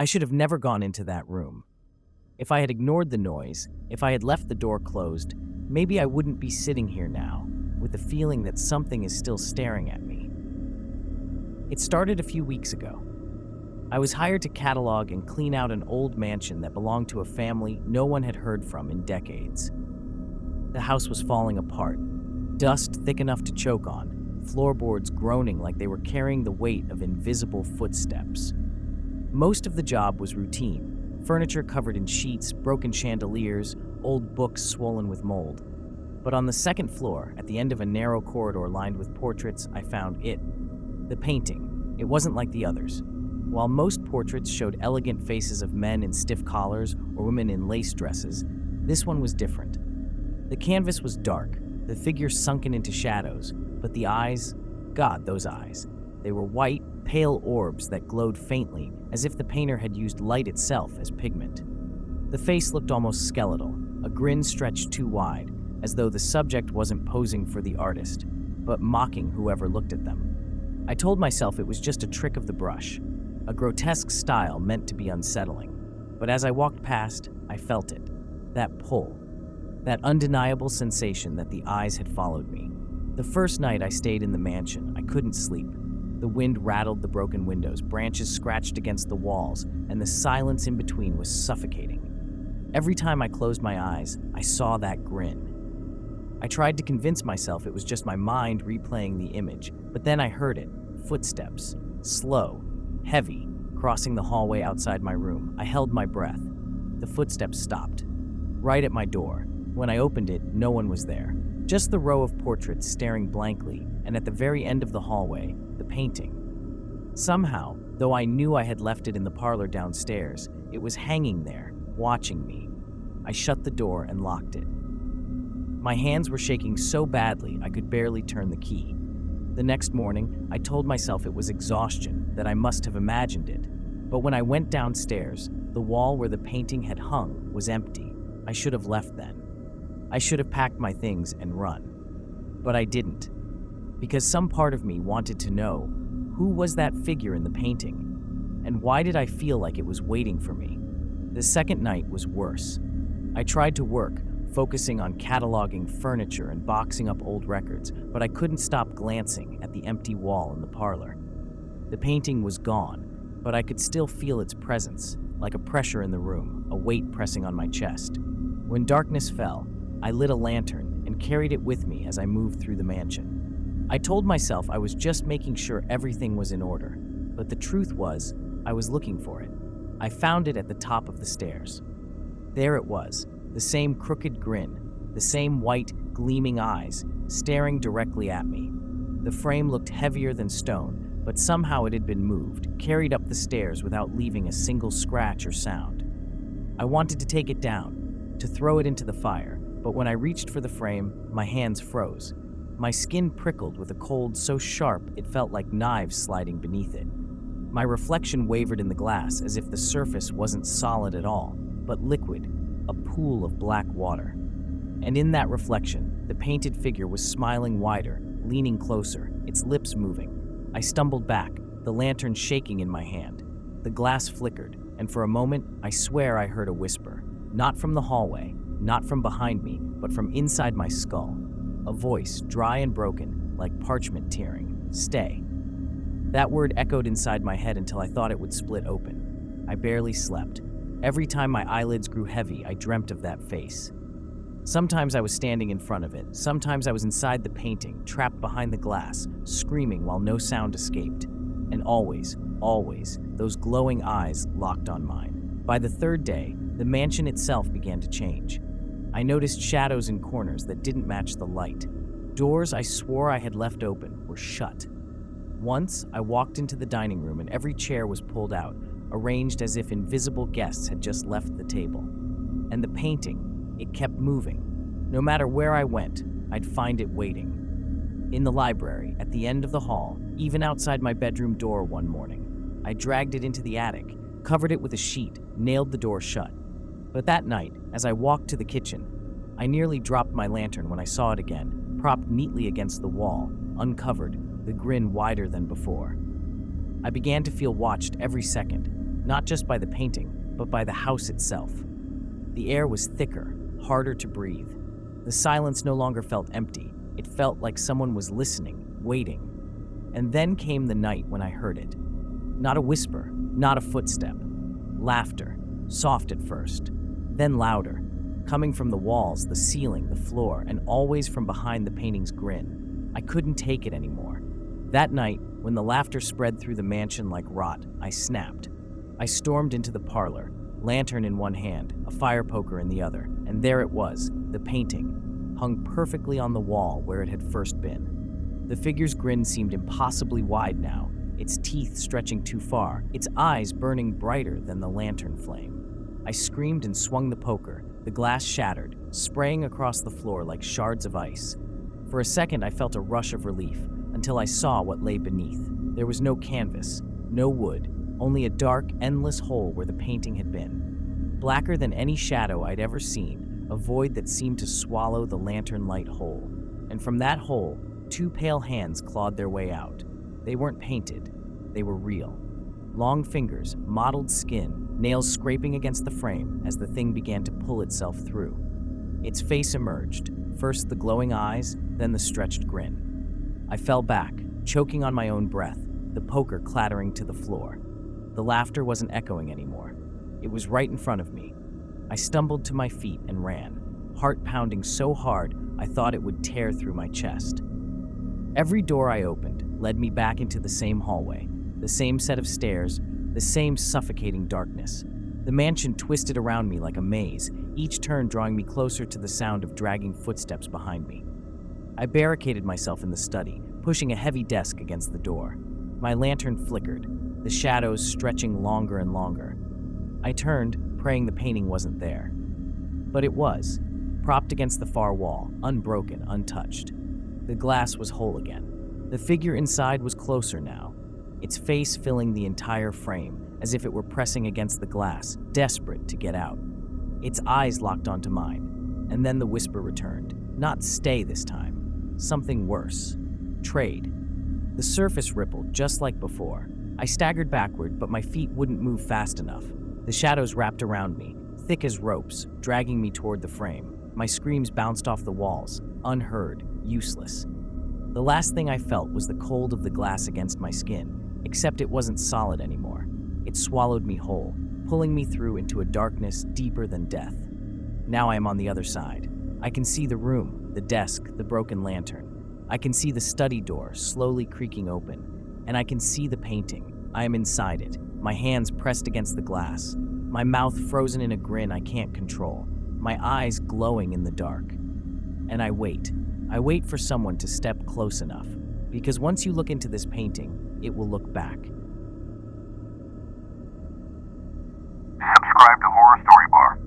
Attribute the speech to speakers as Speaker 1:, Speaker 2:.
Speaker 1: I should have never gone into that room. If I had ignored the noise, if I had left the door closed, maybe I wouldn't be sitting here now, with the feeling that something is still staring at me. It started a few weeks ago. I was hired to catalog and clean out an old mansion that belonged to a family no one had heard from in decades. The house was falling apart, dust thick enough to choke on, floorboards groaning like they were carrying the weight of invisible footsteps. Most of the job was routine: furniture covered in sheets, broken chandeliers, old books swollen with mold. But on the second floor, at the end of a narrow corridor lined with portraits, I found it. The painting. It wasn't like the others. While most portraits showed elegant faces of men in stiff collars or women in lace dresses, this one was different. The canvas was dark, the figures sunken into shadows, but the eyes, God, those eyes. They were white, pale orbs that glowed faintly, as if the painter had used light itself as pigment. The face looked almost skeletal, a grin stretched too wide, as though the subject wasn't posing for the artist, but mocking whoever looked at them. I told myself it was just a trick of the brush, a grotesque style meant to be unsettling. But as I walked past, I felt it. That pull. That undeniable sensation that the eyes had followed me. The first night I stayed in the mansion, I couldn't sleep. The wind rattled the broken windows, branches scratched against the walls, and the silence in between was suffocating. Every time I closed my eyes, I saw that grin. I tried to convince myself it was just my mind replaying the image, but then I heard it. Footsteps. Slow. Heavy. Crossing the hallway outside my room. I held my breath. The footsteps stopped. Right at my door. When I opened it, no one was there. Just the row of portraits staring blankly, and at the very end of the hallway, the painting. Somehow, though I knew I had left it in the parlor downstairs, it was hanging there, watching me. I shut the door and locked it. My hands were shaking so badly I could barely turn the key. The next morning, I told myself it was exhaustion, that I must have imagined it. But when I went downstairs, the wall where the painting had hung was empty. I should have left then. I should have packed my things and run. But I didn't. Because some part of me wanted to know, who was that figure in the painting? And why did I feel like it was waiting for me? The second night was worse. I tried to work, focusing on cataloging furniture and boxing up old records, but I couldn't stop glancing at the empty wall in the parlor. The painting was gone, but I could still feel its presence, like a pressure in the room, a weight pressing on my chest. When darkness fell, I lit a lantern and carried it with me as I moved through the mansion. I told myself I was just making sure everything was in order, but the truth was, I was looking for it. I found it at the top of the stairs. There it was, the same crooked grin, the same white, gleaming eyes, staring directly at me. The frame looked heavier than stone, but somehow it had been moved, carried up the stairs without leaving a single scratch or sound. I wanted to take it down, to throw it into the fire, but when I reached for the frame, my hands froze. My skin prickled with a cold so sharp it felt like knives sliding beneath it. My reflection wavered in the glass as if the surface wasn't solid at all, but liquid, a pool of black water. And in that reflection, the painted figure was smiling wider, leaning closer, its lips moving. I stumbled back, the lantern shaking in my hand. The glass flickered, and for a moment, I swear I heard a whisper. Not from the hallway, not from behind me, but from inside my skull. A voice, dry and broken, like parchment tearing. Stay. That word echoed inside my head until I thought it would split open. I barely slept. Every time my eyelids grew heavy, I dreamt of that face. Sometimes I was standing in front of it. Sometimes I was inside the painting, trapped behind the glass, screaming while no sound escaped. And always, those glowing eyes locked on mine. By the third day, the mansion itself began to change. I noticed shadows in corners that didn't match the light. Doors I swore I had left open were shut. Once, I walked into the dining room and every chair was pulled out, arranged as if invisible guests had just left the table. And the painting, it kept moving. No matter where I went, I'd find it waiting. In the library, at the end of the hall, even outside my bedroom door one morning, I dragged it into the attic, covered it with a sheet, nailed the door shut. But that night, as I walked to the kitchen, I nearly dropped my lantern when I saw it again, propped neatly against the wall, uncovered, the grin wider than before. I began to feel watched every second, not just by the painting, but by the house itself. The air was thicker, harder to breathe. The silence no longer felt empty. It felt like someone was listening, waiting. And then came the night when I heard it. Not a whisper, not a footstep. Laughter, soft at first, then louder, coming from the walls, the ceiling, the floor, and always from behind the painting's grin. I couldn't take it anymore. That night, when the laughter spread through the mansion like rot, I snapped. I stormed into the parlor, lantern in one hand, a fire poker in the other, and there it was, the painting, hung perfectly on the wall where it had first been. The figure's grin seemed impossibly wide now, its teeth stretching too far, its eyes burning brighter than the lantern flame. I screamed and swung the poker. The glass shattered, spraying across the floor like shards of ice. For a second, I felt a rush of relief, until I saw what lay beneath. There was no canvas, no wood, only a dark, endless hole where the painting had been. Blacker than any shadow I'd ever seen, a void that seemed to swallow the lantern light whole. And from that hole, two pale hands clawed their way out. They weren't painted, they were real. Long fingers, mottled skin, nails scraping against the frame as the thing began to pull itself through. Its face emerged, first the glowing eyes, then the stretched grin. I fell back, choking on my own breath, the poker clattering to the floor. The laughter wasn't echoing anymore. It was right in front of me. I stumbled to my feet and ran, heart pounding so hard I thought it would tear through my chest. Every door I opened led me back into the same hallway, the same set of stairs, the same suffocating darkness. The mansion twisted around me like a maze, each turn drawing me closer to the sound of dragging footsteps behind me. I barricaded myself in the study, pushing a heavy desk against the door. My lantern flickered, the shadows stretching longer and longer. I turned, praying the painting wasn't there. But it was, propped against the far wall, unbroken, untouched. The glass was whole again. The figure inside was closer now, its face filling the entire frame, as if it were pressing against the glass, desperate to get out. Its eyes locked onto mine, and then the whisper returned. Not stay this time. Something worse. Trade. The surface rippled just like before. I staggered backward, but my feet wouldn't move fast enough. The shadows wrapped around me, thick as ropes, dragging me toward the frame. My screams bounced off the walls, unheard, useless. The last thing I felt was the cold of the glass against my skin, except it wasn't solid anymore. It swallowed me whole, pulling me through into a darkness deeper than death. Now I am on the other side. I can see the room, the desk, the broken lantern. I can see the study door slowly creaking open, and I can see the painting. I am inside it, my hands pressed against the glass, my mouth frozen in a grin I can't control, my eyes glowing in the dark. And I wait. I wait for someone to step close enough, because once you look into this painting, it will look back.
Speaker 2: Subscribe to Horror Story Bar.